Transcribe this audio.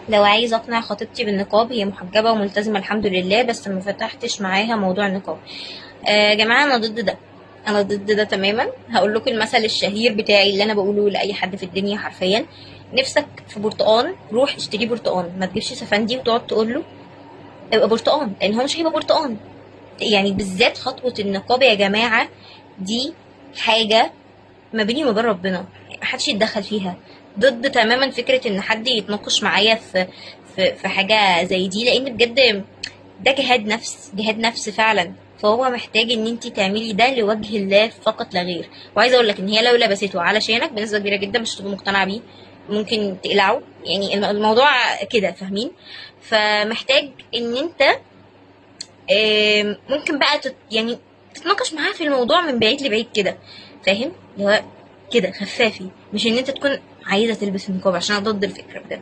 لو عايز اقنع خطيبتي بالنقاب، هي محجبه وملتزمه الحمد لله، بس ما فتحتش معاها موضوع النقاب. يا جماعه انا ضد ده، انا ضد ده تماما. هقول لكم المثل الشهير بتاعي اللي انا بقوله لاي حد في الدنيا حرفيا: نفسك في برتقان، روح اشتري برتقان، ما تجيبش سفندي وتقعد تقول له ابقى برتقان، لان هو مش هيبقى برتقان. يعني بالذات خطوه النقاب يا جماعه، دي حاجه ما بيني وما بين ربنا، محدش يتدخل فيها. ضد تماما فكرة ان حد يتناقش معايا في حاجة زي دي، لان بجد ده جهاد نفس، جهاد نفس فعلا. فهو محتاج ان انت تعملي ده لوجه الله فقط لا غير. وعايزه اقول لك ان هي لو لبسته علشانك بنسبه كبيره جدا مش هتبقى مقتنعه بيه، ممكن تقلعه. يعني الموضوع كده، فاهمين؟ فمحتاج ان انت ممكن بقى يعني تتناقش معاه في الموضوع من بعيد لبعيد كده، فاهم؟ اللي هو كده خفافي، مش ان انت تكون عايزه تلبس النقاب، عشان انا ضد الفكره بجد.